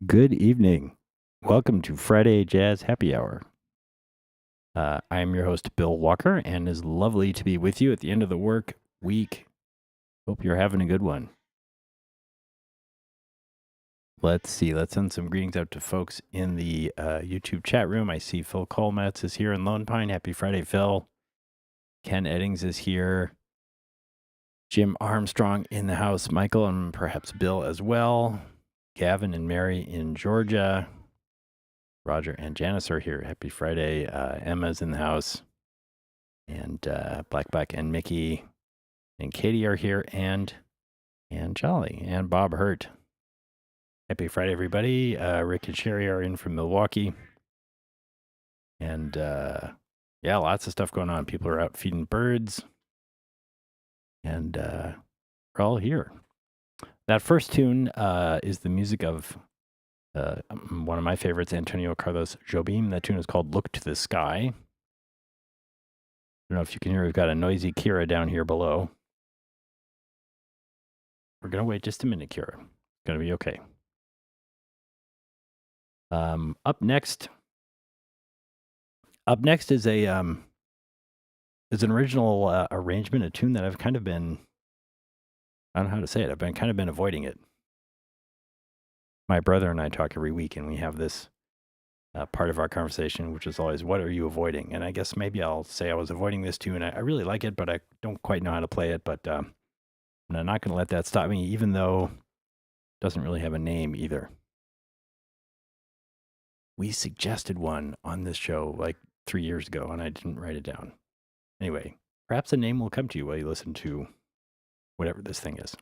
Good evening. Welcome to Friday Jazz Happy Hour. I am your host, Bill Walker, and it's lovely to be with you at the end of the work week. Hope you're having a good one. Let's see. Let's send some greetings out to folks in the YouTube chat room. I see Phil Colmetz is here in Lone Pine. Happy Friday, Phil. Ken Eddings is here. Jim Armstrong in the house. Michael and perhaps Bill as well. Gavin and Mary in Georgia. Roger and Janice are here. Happy Friday. Emma's in the house. And Black and Mickey and Katie are here, and Jolly and Bob Hurt. Happy Friday, everybody. Rick and Sherry are in from Milwaukee. And yeah, lots of stuff going on. People are out feeding birds. And we're all here. That first tune is the music of one of my favorites, Antonio Carlos Jobim. That tune is called Look to the Sky. I don't know if you can hear, we've got a noisy Kira down here below. We're going to wait just a minute, Kira. It's going to be okay. Up next is an original arrangement, a tune that I've kind of been, I don't know how to say it, I've kind of been avoiding it. My brother and I talk every week, and we have this part of our conversation, which is always, what are you avoiding? And I guess maybe I'll say I was avoiding this tune. I really like it, but I don't quite know how to play it. But I'm not going to let that stop me, even though it doesn't really have a name either. We suggested one on this show like 3 years ago, and I didn't write it down. Anyway, perhaps a name will come to you while you listen to whatever this thing is.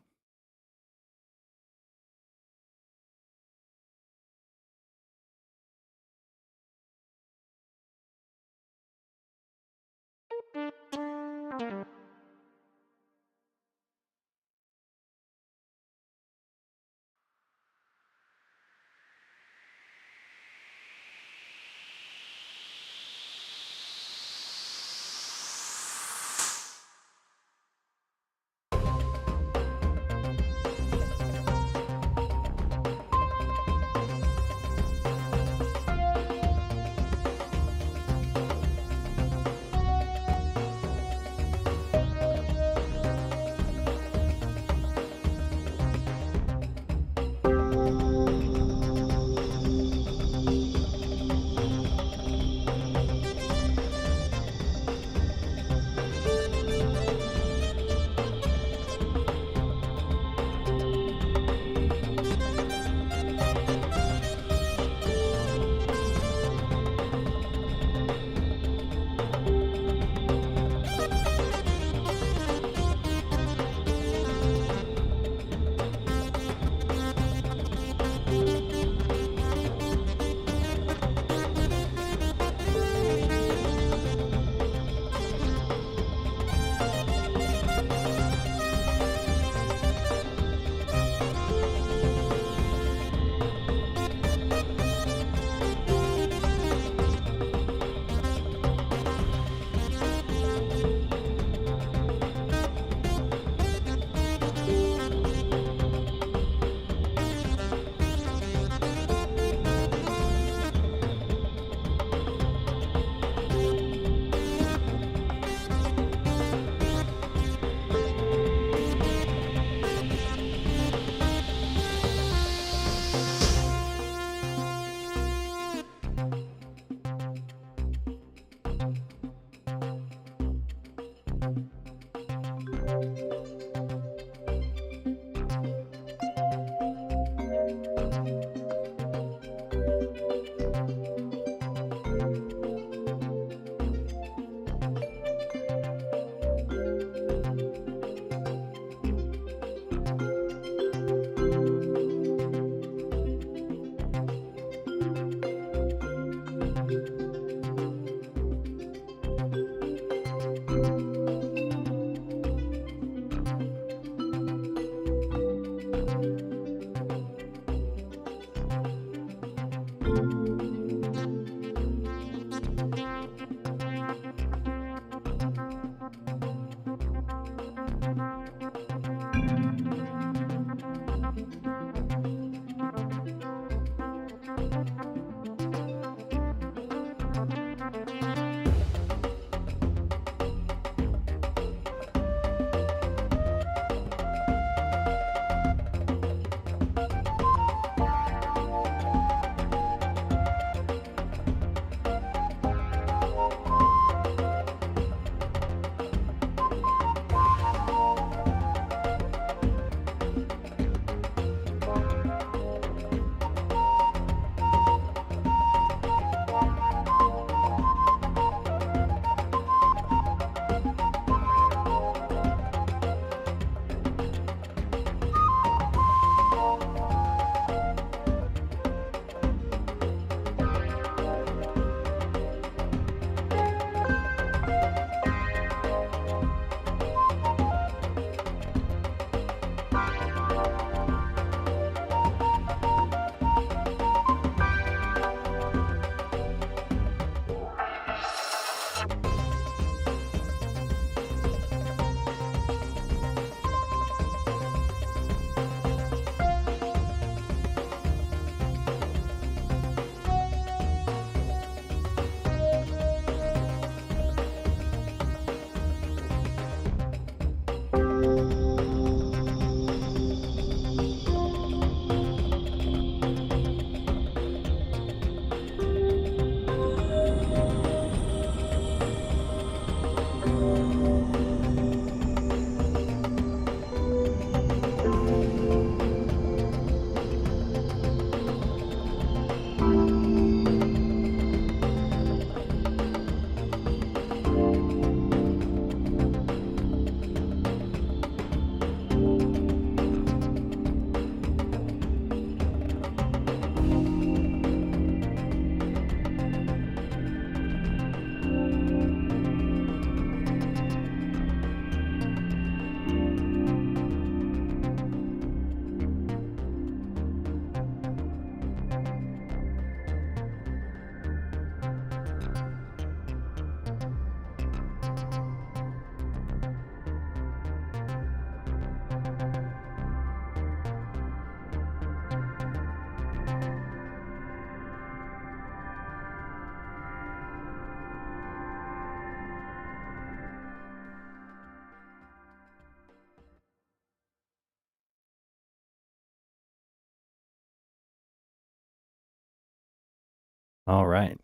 All right.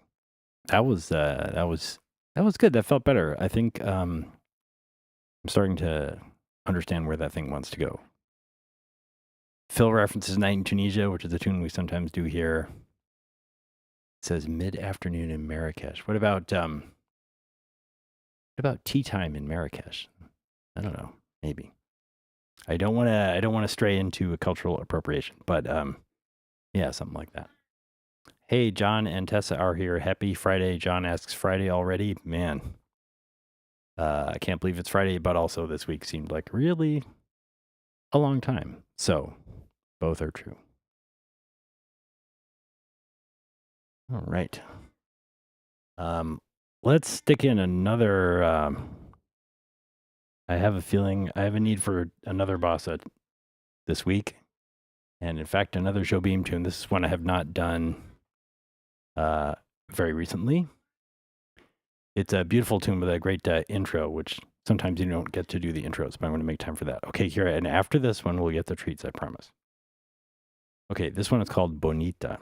That was good. That felt better. I think I'm starting to understand where that thing wants to go. Phil references Night in Tunisia, which is a tune we sometimes do here. It says mid-afternoon in Marrakesh. What about tea time in Marrakesh? I don't know. Maybe. I don't want to stray into a cultural appropriation, but yeah, something like that. Hey, John and Tessa are here. Happy Friday. John asks, Friday already? Man, I can't believe it's Friday, but also this week seemed like really a long time. So both are true. All right. Let's stick in another. I have a feeling I have a need for another bossa this week. And in fact, another Joe Beam tune. This is one I have not done very recently. It's a beautiful tune with a great intro, which sometimes you don't get to do the intros, but I'm going to make time for that. Okay, here, and after this one, we'll get the treats, I promise. Okay, this one is called Bonita.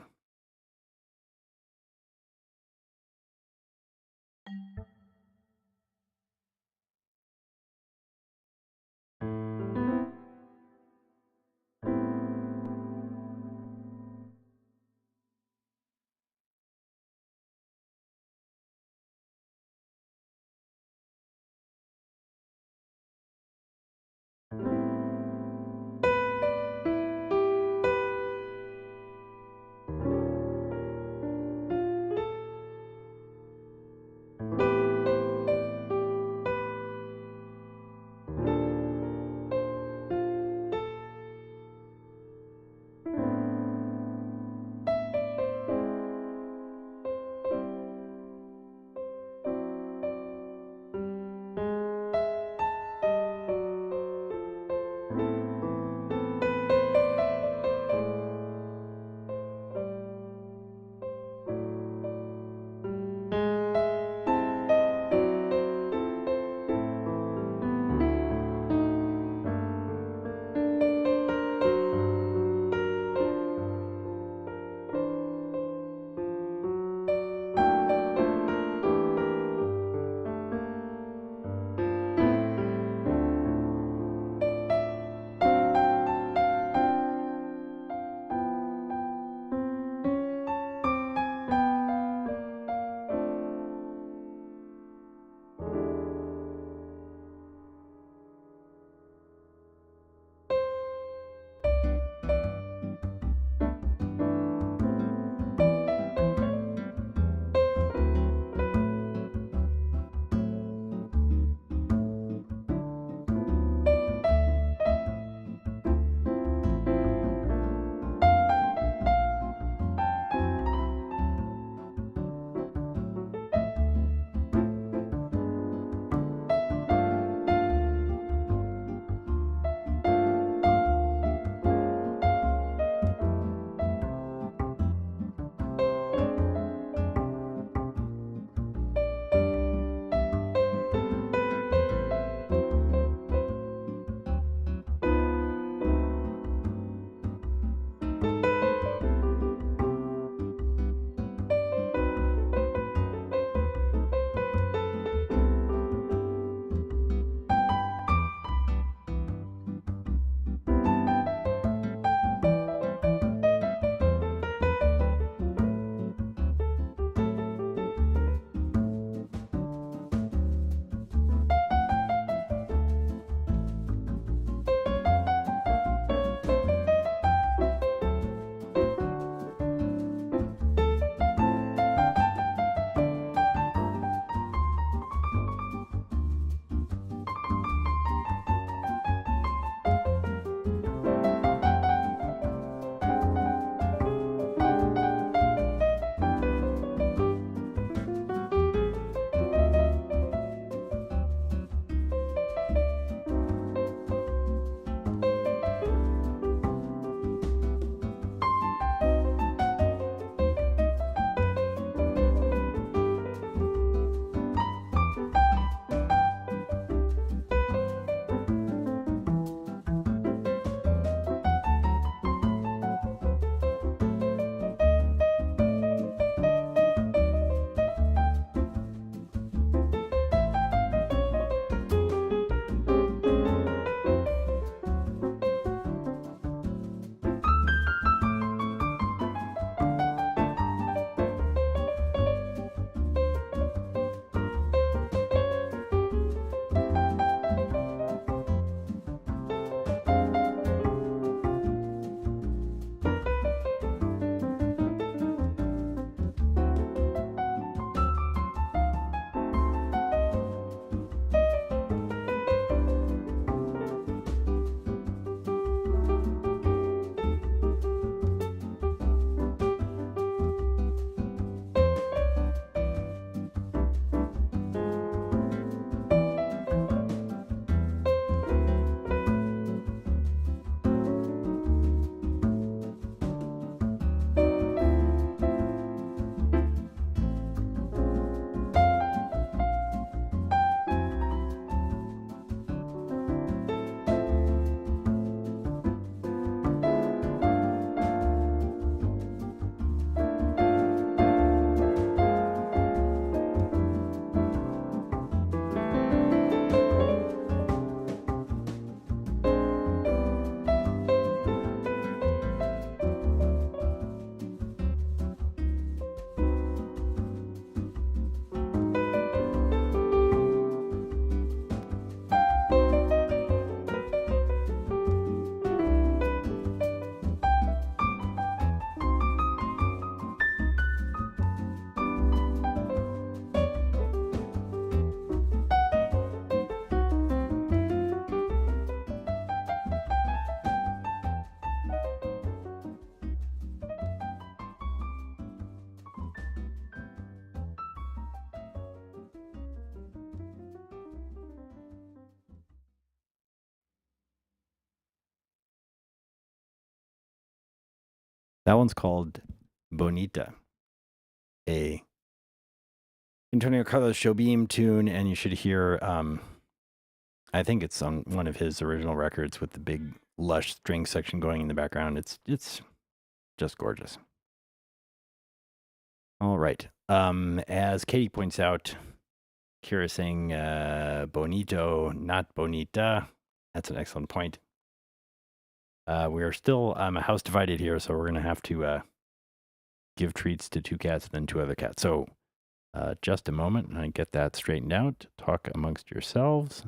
That one's called Bonita, a Antonio Carlos Jobim tune, and you should hear, I think it's on one of his original records with the big lush string section going in the background. It's just gorgeous. All right. As Katie points out, Kira saying bonito, not bonita. That's an excellent point. We are still a house divided here, so we're going to have to give treats to 2 cats and then 2 other cats. So just a moment, and I get that straightened out. Talk amongst yourselves.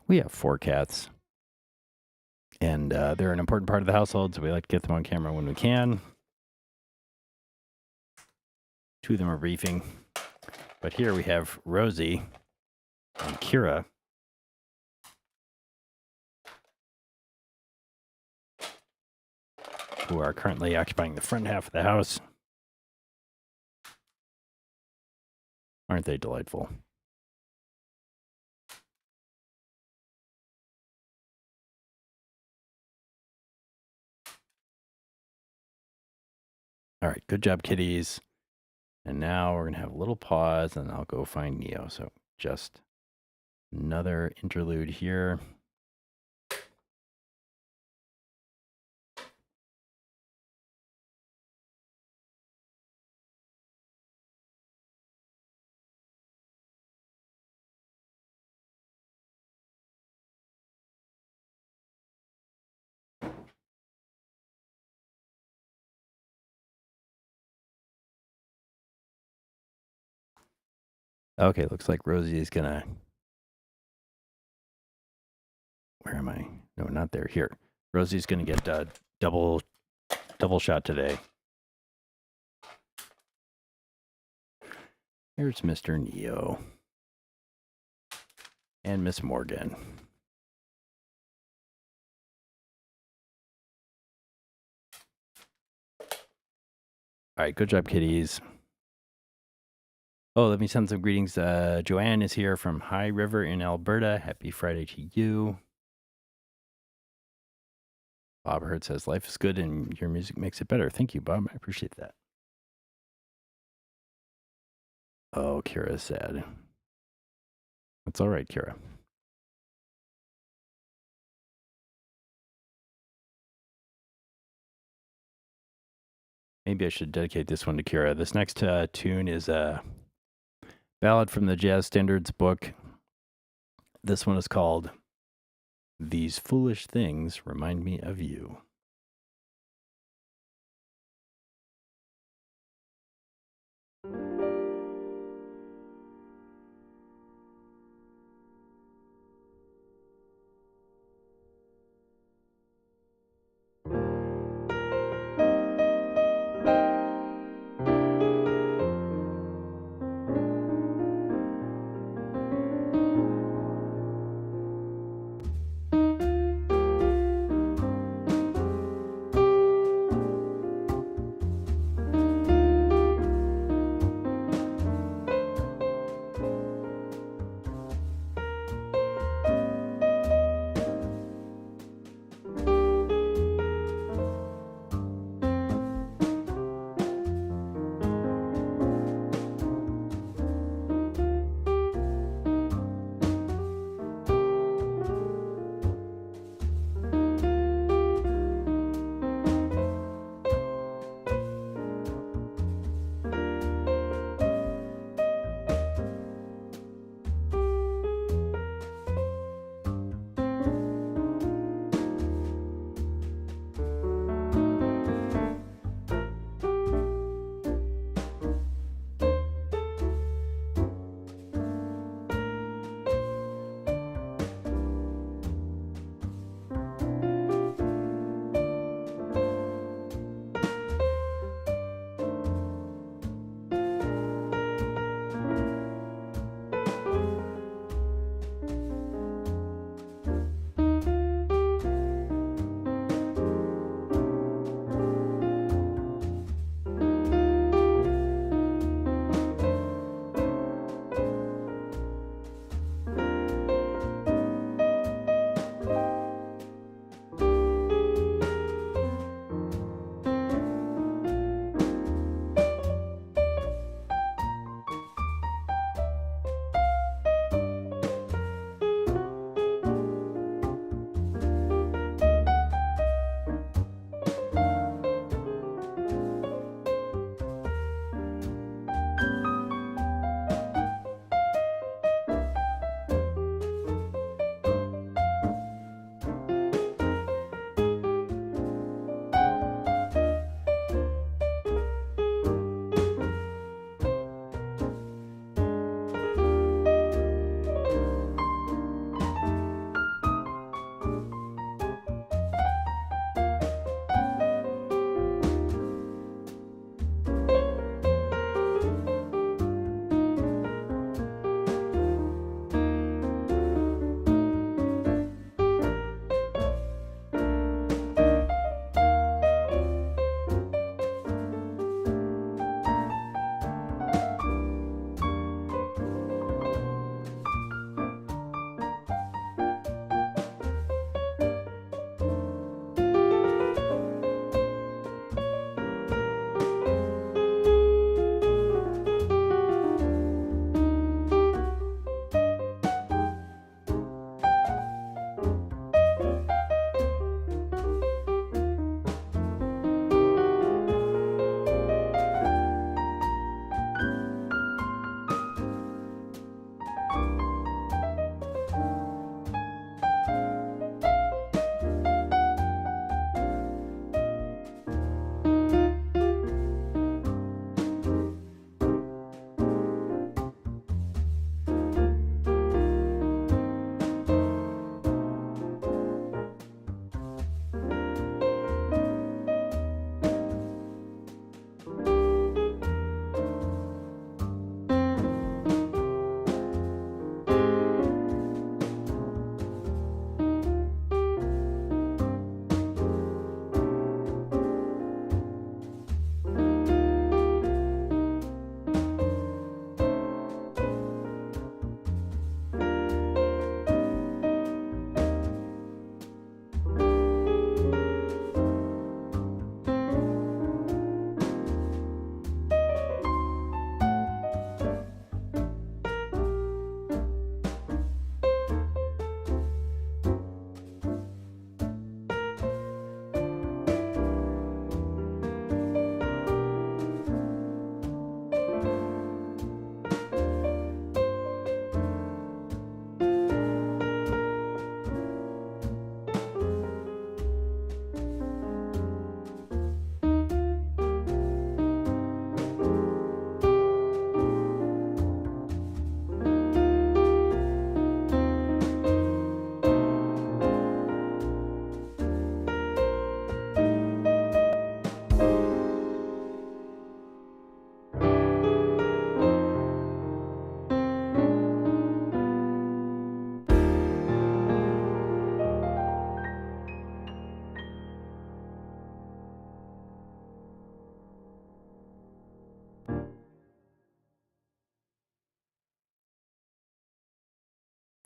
We have 4 cats, and they're an important part of the household, so we like to get them on camera when we can. 2 of them are briefing, but here we have Rosie and Kira, who are currently occupying the front half of the house. Aren't they delightful? All right, good job, kitties. And now we're going to have a little pause, and I'll go find Neo. So just another interlude here. Okay, looks like Rosie is going to... Where am I? No, not there. Here. Rosie's going to get double shot today. Here's Mr. Neo. And Miss Morgan. All right, good job, kitties. Oh, let me send some greetings. Joanne is here from High River in Alberta. Happy Friday to you. Bob Hurt says, life is good and your music makes it better. Thank you, Bob. I appreciate that. Oh, Kira's sad. That's all right, Kira. Maybe I should dedicate this one to Kira. This next tune is a ballad from the Jazz Standards book. This one is called These Foolish Things Remind Me of You.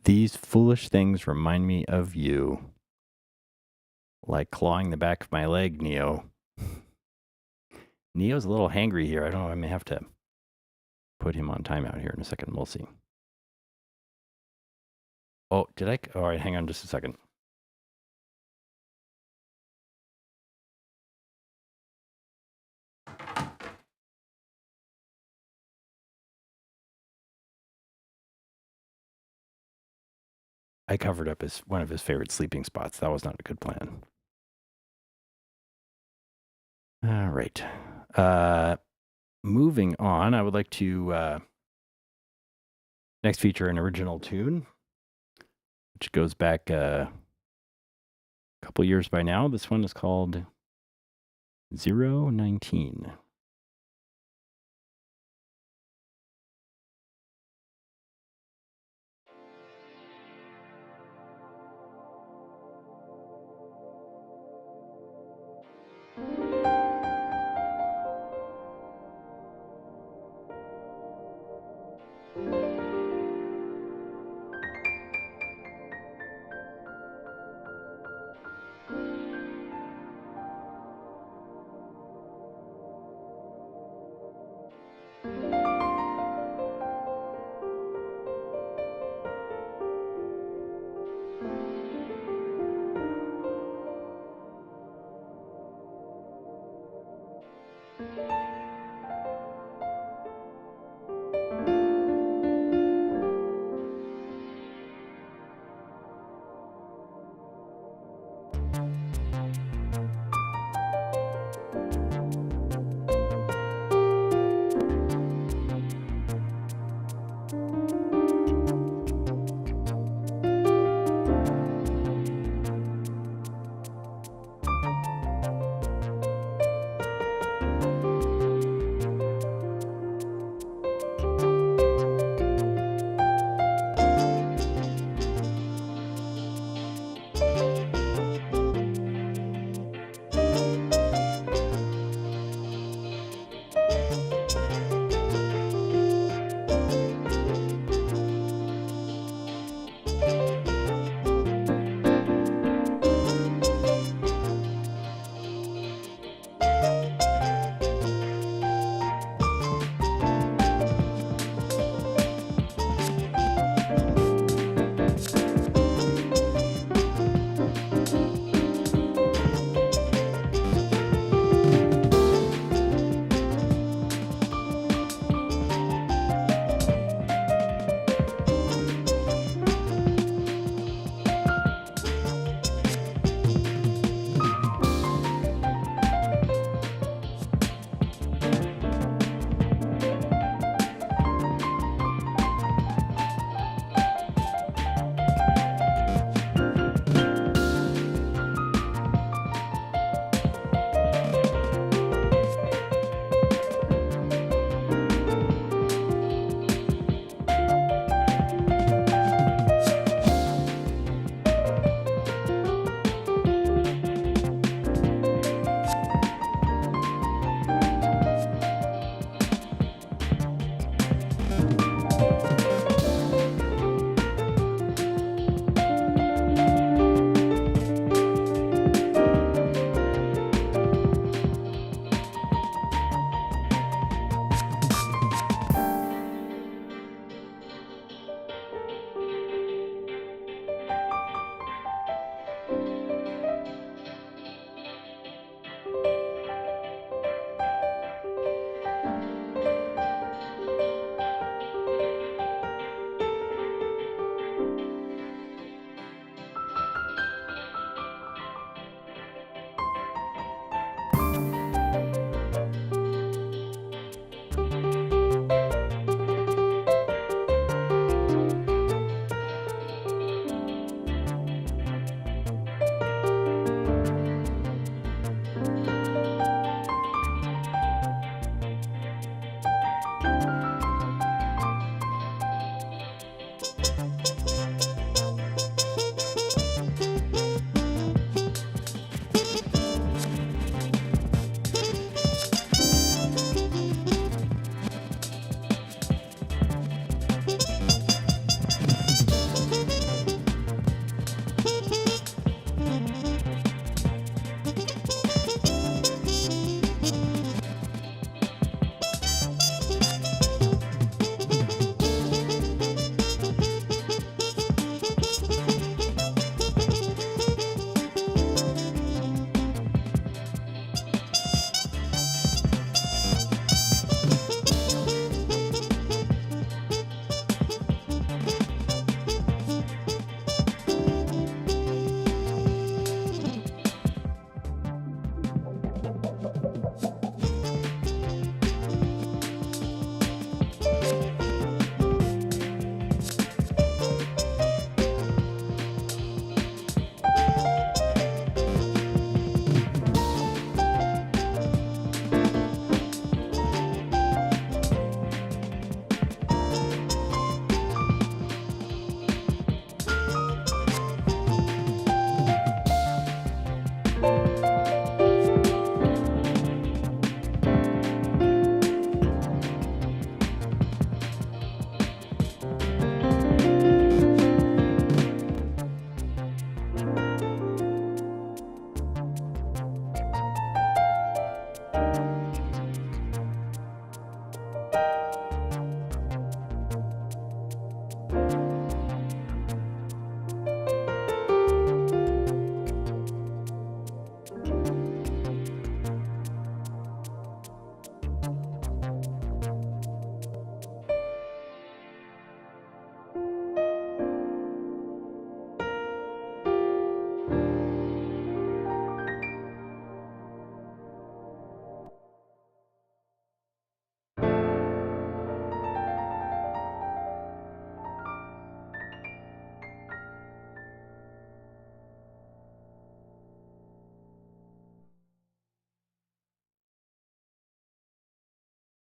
These foolish things remind me of you. Like clawing the back of my leg, Neo. Neo's a little hangry here. I don't know. I may have to put him on timeout here in a second. We'll see. Oh, did I? All right, hang on just a second. I covered up one of his favorite sleeping spots. That was not a good plan. All right. Moving on, I would like to next feature an original tune, which goes back a couple years by now. This one is called 019.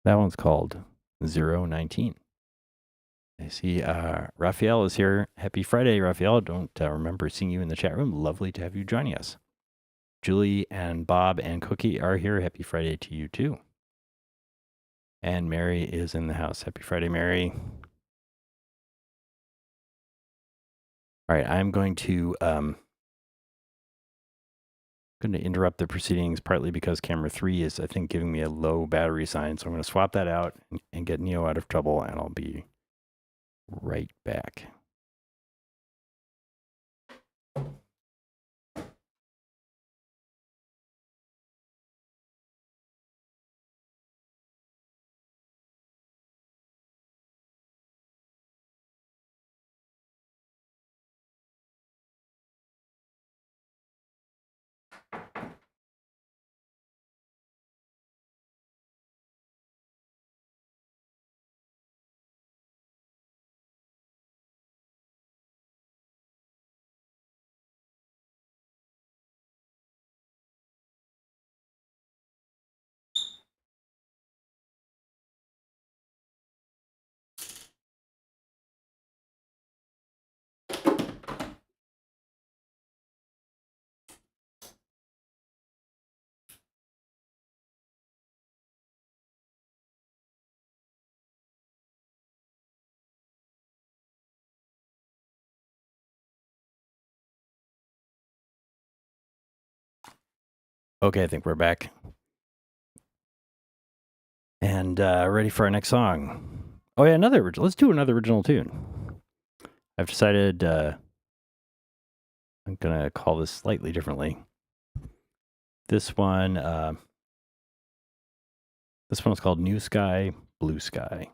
That one's called 019. I see Raphael is here. Happy Friday, Raphael. Don't remember seeing you in the chat room. Lovely to have you joining us. Julie and Bob and Cookie are here. Happy Friday to you too. And Mary is in the house. Happy Friday, Mary. All right, I'm going to interrupt the proceedings partly because camera 3 is, I think, giving me a low battery sign. So I'm going to swap that out and get Neo out of trouble, and I'll be right back. Okay, I think we're back. And ready for our next song. Oh yeah, another original. Let's do another original tune. I've decided I'm going to call this slightly differently. This one is called New Sky, Blue Sky.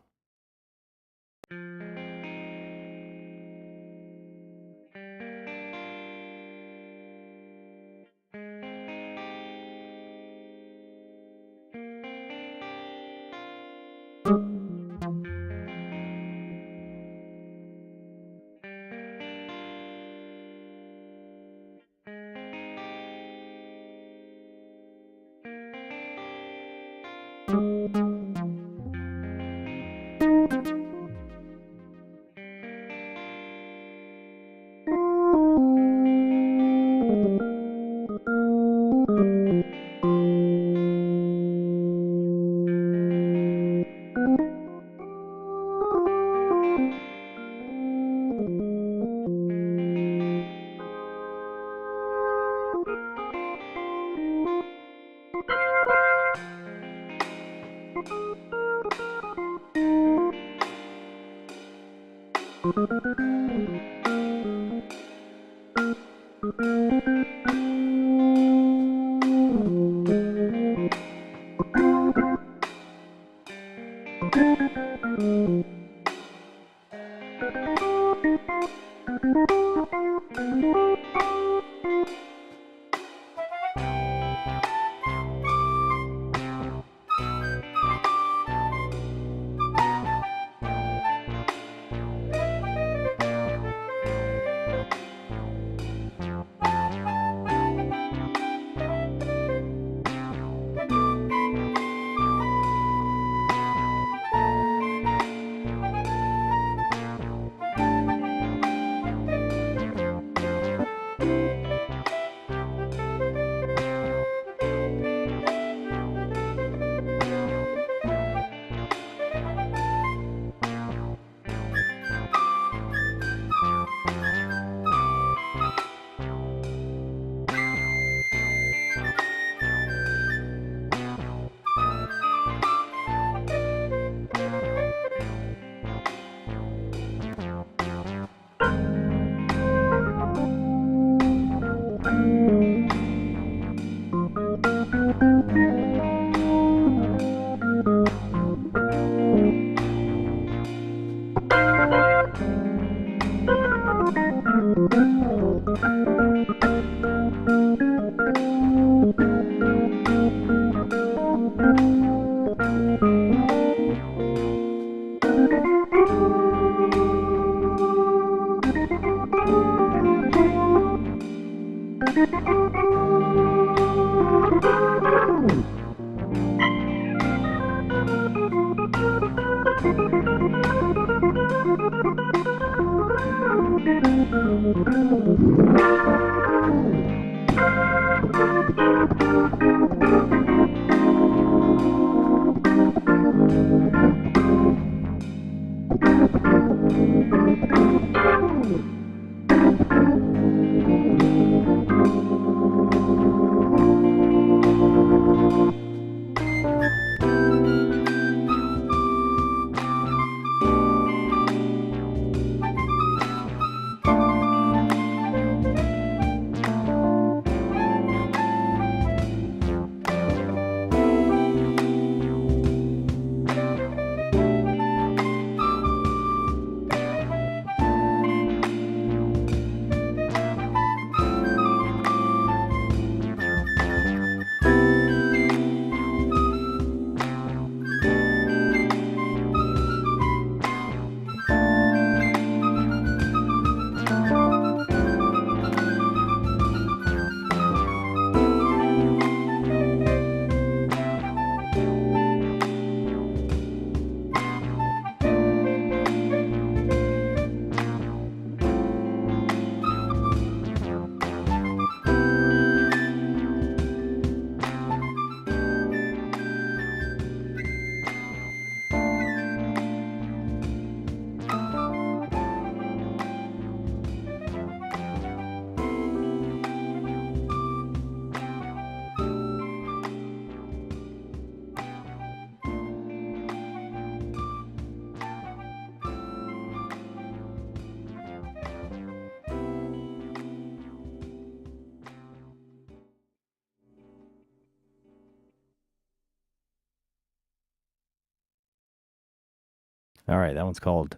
All right, that one's called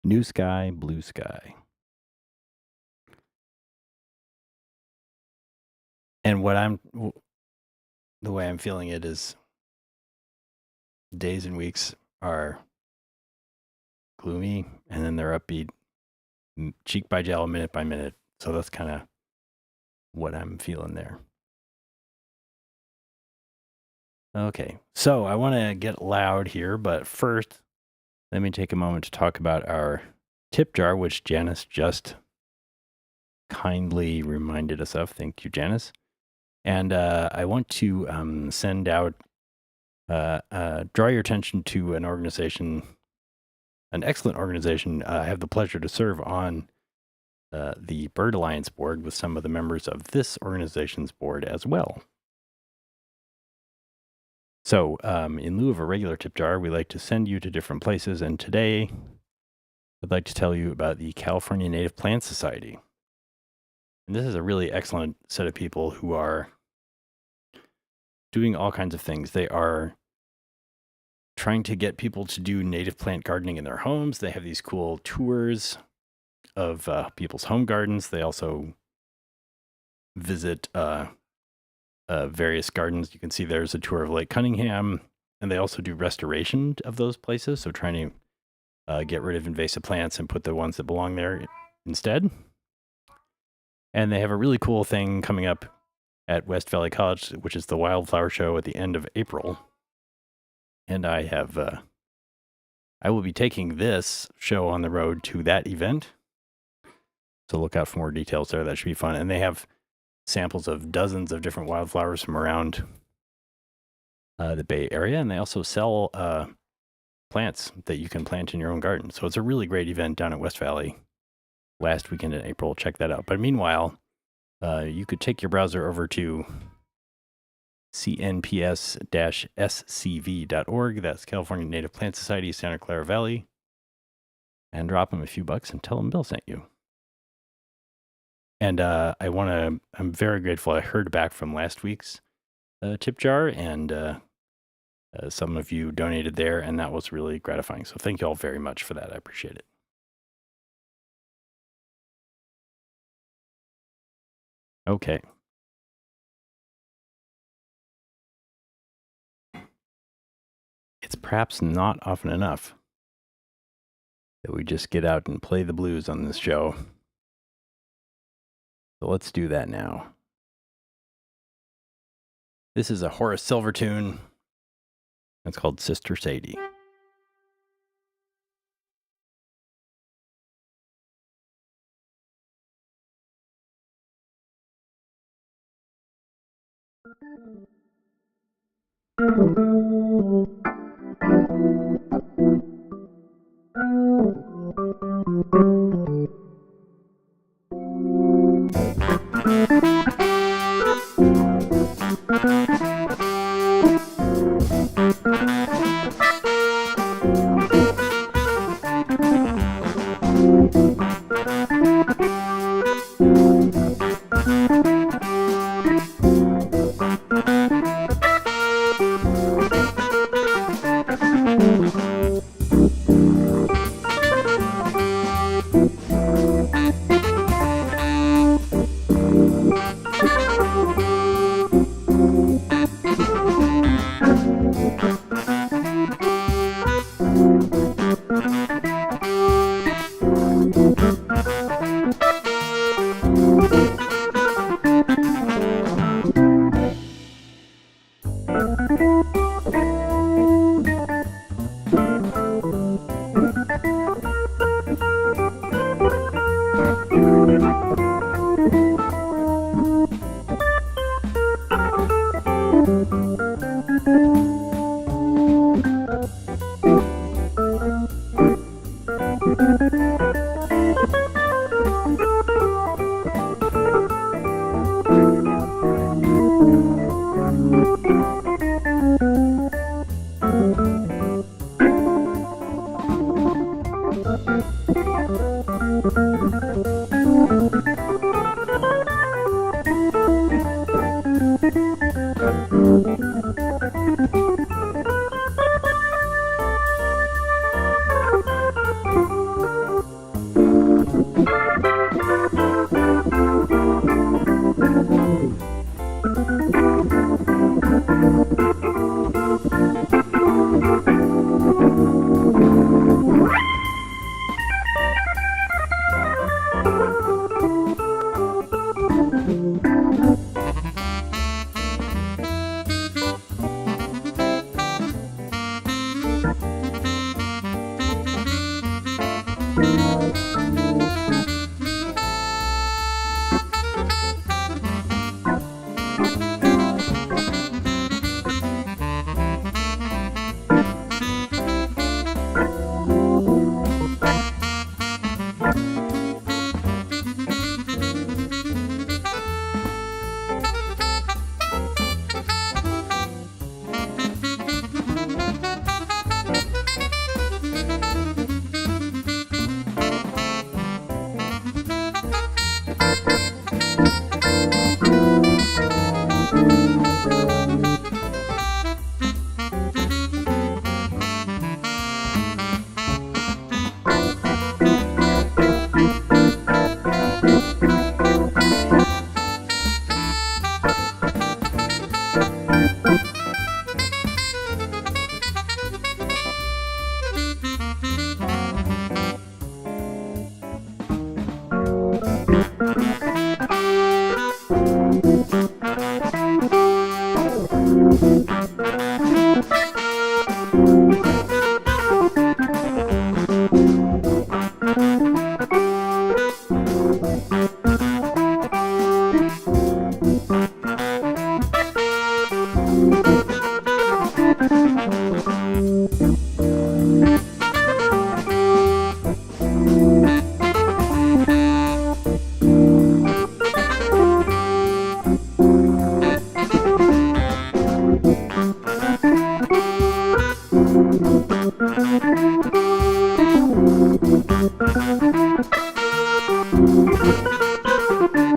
New Sky, Blue Sky. And the way I'm feeling it is days and weeks are gloomy, and then they're upbeat, cheek by jowl, minute by minute. So that's kind of what I'm feeling there. Okay, so I want to get loud here, but first, let me take a moment to talk about our tip jar, which Janice just kindly reminded us of. Thank you, Janice. And I want to send out, draw your attention to an organization, an excellent organization. I have the pleasure to serve on the Bird Alliance board with some of the members of this organization's board as well. So in lieu of a regular tip jar, we like to send you to different places. And today, I'd like to tell you about the California Native Plant Society. And this is a really excellent set of people who are doing all kinds of things. They are trying to get people to do native plant gardening in their homes. They have these cool tours of people's home gardens. They also visit various gardens. You can see there's a tour of Lake Cunningham, and they also do restoration of those places. So trying to get rid of invasive plants and put the ones that belong there instead. And they have a really cool thing coming up at West Valley College, which is the Wildflower Show at the end of April. And I will be taking this show on the road to that event. So look out for more details there. That should be fun. And they have samples of dozens of different wildflowers from around the Bay Area. And they also sell plants that you can plant in your own garden. So it's a really great event down at West Valley last weekend in April. Check that out. But meanwhile, you could take your browser over to cnps-scv.org. That's California Native Plant Society, Santa Clara Valley. And drop them a few bucks and tell them Bill sent you. And I'm very grateful. I heard back from last week's tip jar, and some of you donated there, and that was really gratifying. So thank you all very much for that. I appreciate it. Okay. It's perhaps not often enough that we just get out and play the blues on this show. So let's do that now. This is a Horace Silver tune. It's called Sister Sadie.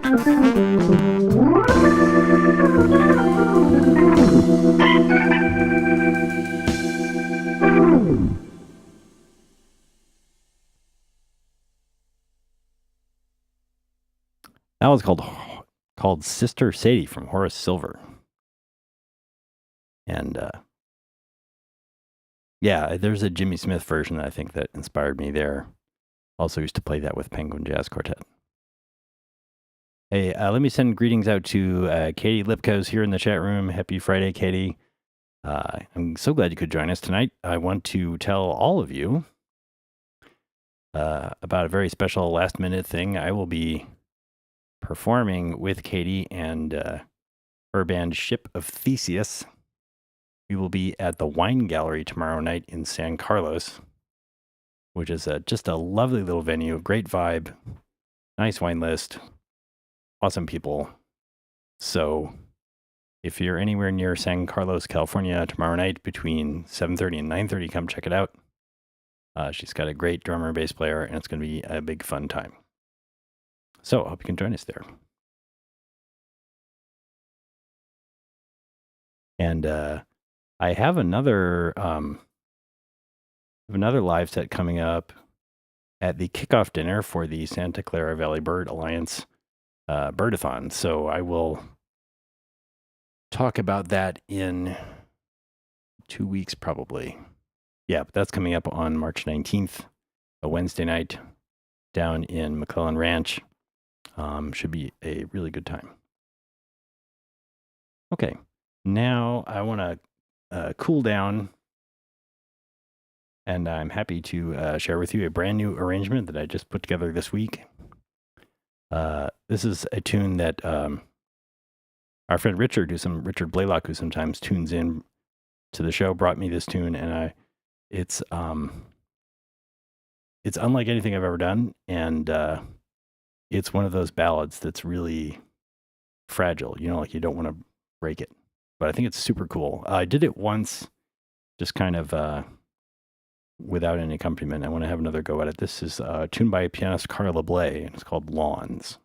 That was called Sister Sadie from Horace Silver. And yeah, there's a Jimmy Smith version, I think, that inspired me there. Also used to play that with Penguin Jazz Quartet. Hey, let me send greetings out to Katie Lipko's here in the chat room. Happy Friday, Katie. I'm so glad you could join us tonight. I want to tell all of you about a very special last-minute thing. I will be performing with Katie and her band Ship of Theseus. We will be at the Wine Gallery tomorrow night in San Carlos, which is just a lovely little venue, great vibe, nice wine list, awesome people. So if you're anywhere near San Carlos, California tomorrow night between 7:30 and 9:30, come check it out. She's got a great drummer and bass player, and it's going to be a big fun time. So I hope you can join us there. And I have another live set coming up at the kickoff dinner for the Santa Clara Valley Bird Alliance Birdathon. So I will talk about that in 2 weeks probably. Yeah, but that's coming up on March 19th, a Wednesday night down in McClellan Ranch. Should be a really good time. Okay, now I want to cool down, and I'm happy to share with you a brand new arrangement that I just put together this week. This is a tune that our friend Richard Blaylock, who sometimes tunes in to the show, brought me this tune, and it's unlike anything I've ever done, and it's one of those ballads that's really fragile. You know, like you don't want to break it, but I think it's super cool. I did it once, just kind of without any accompaniment. I want to have another go at it. This is a tune by pianist Carla Bley, and it's called Lawns.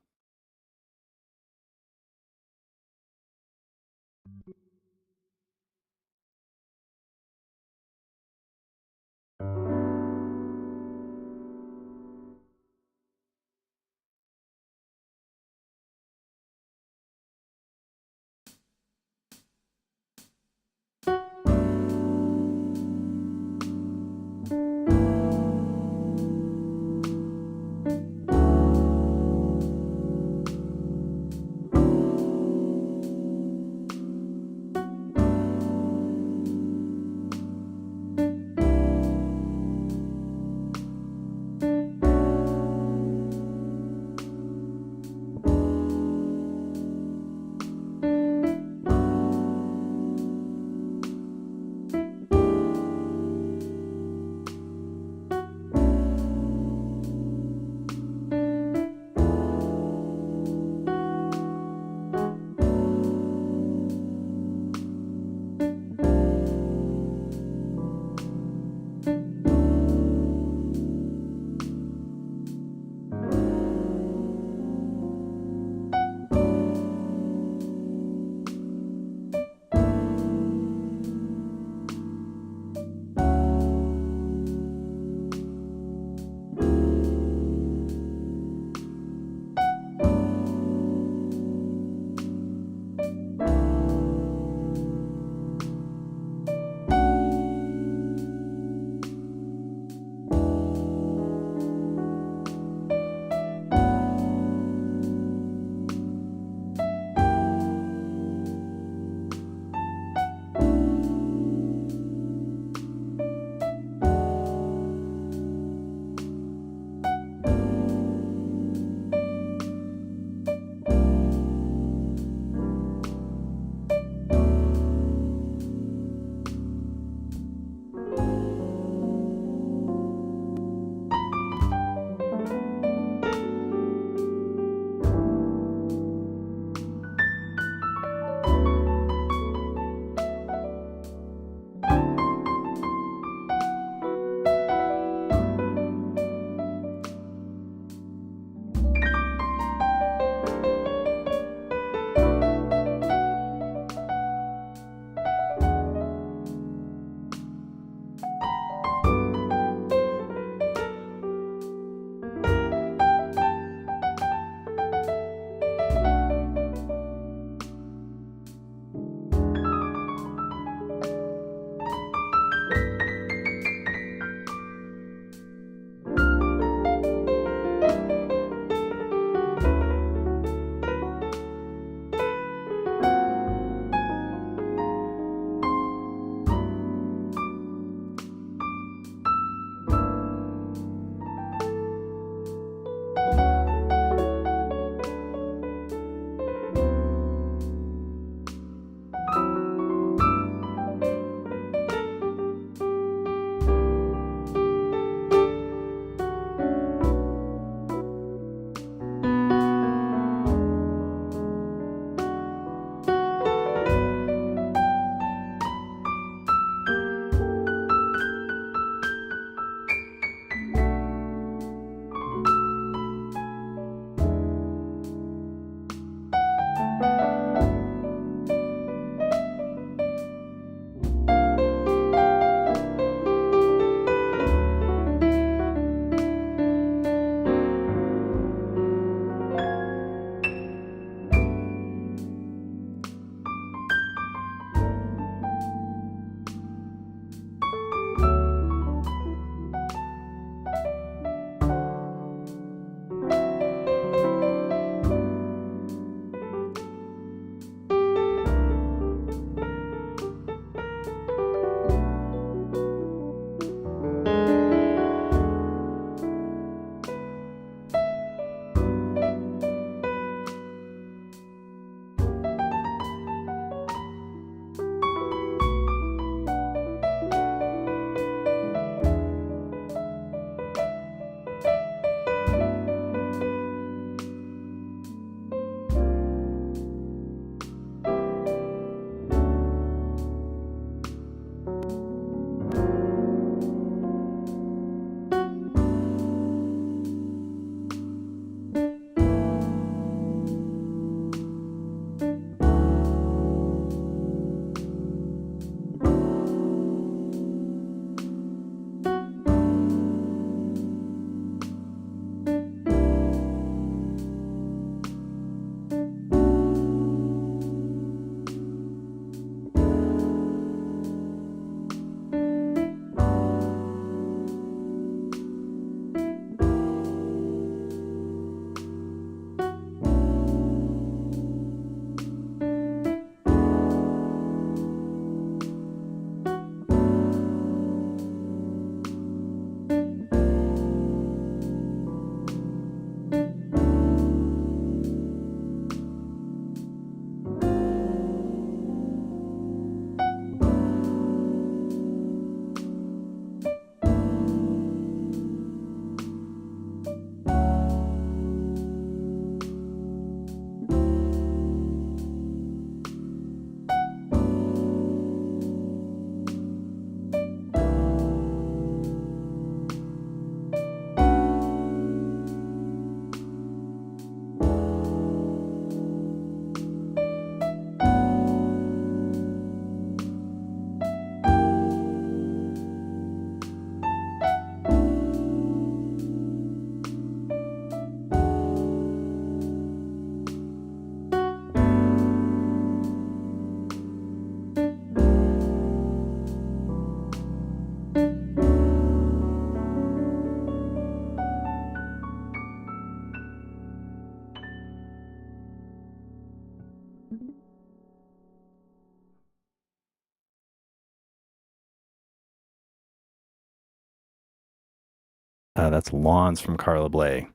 That's Lawns from Carla Bley.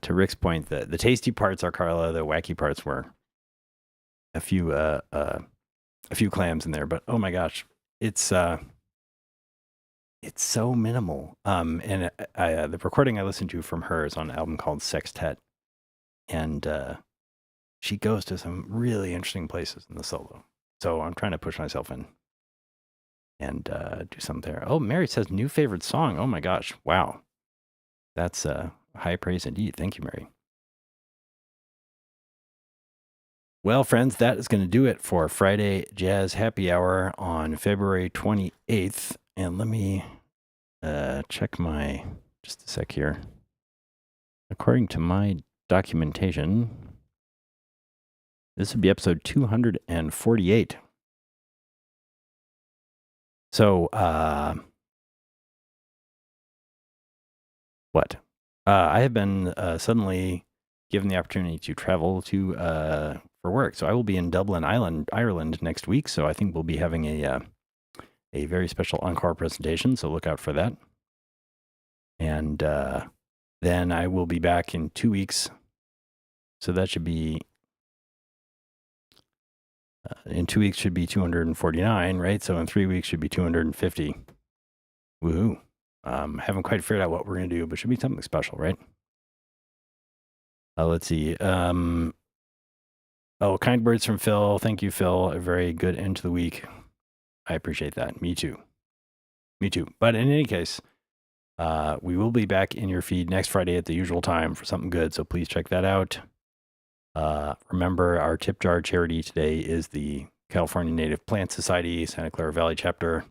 To Rick's point, the tasty parts are Carla. The wacky parts were a few clams in there, but oh my gosh, it's so minimal. And the recording I listened to from her is on an album called Sextet, and she goes to some really interesting places in the solo. So I'm trying to push myself in and do something there. Oh, Mary says new favorite song. Oh my gosh, wow, that's high praise indeed. Thank you, Mary. Well, friends, that is going to do it for Friday Jazz Happy Hour on February 28th. And let me check just a sec here. According to my documentation, this would be episode 248. So, what? I have been suddenly given the opportunity to travel to for work. So I will be in Dublin, Ireland next week. So I think we'll be having a very special encore presentation. So look out for that. And then I will be back in 2 weeks. So that should be in 2 weeks should be 249, right? So in 3 weeks should be 250. Woohoo! Haven't quite figured out what we're gonna do, but should be something special, right? Let's see. Kind words from Phil. Thank you, Phil. A very good end to the week. I appreciate that. Me too. But in any case, we will be back in your feed next Friday at the usual time for something good. So please check that out. Remember, our tip jar charity today is the California Native Plant Society, Santa Clara Valley chapter.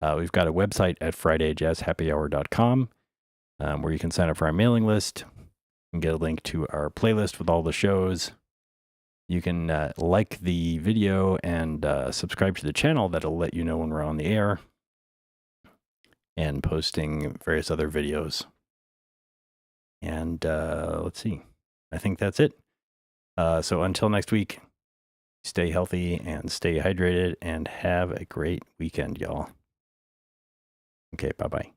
We've got a website at FridayJazzHappyHour.com where you can sign up for our mailing list and get a link to our playlist with all the shows. You can like the video and subscribe to the channel. That'll let you know when we're on the air and posting various other videos. And let's see. I think that's it. So until next week, stay healthy and stay hydrated and have a great weekend, y'all. Okay, bye-bye.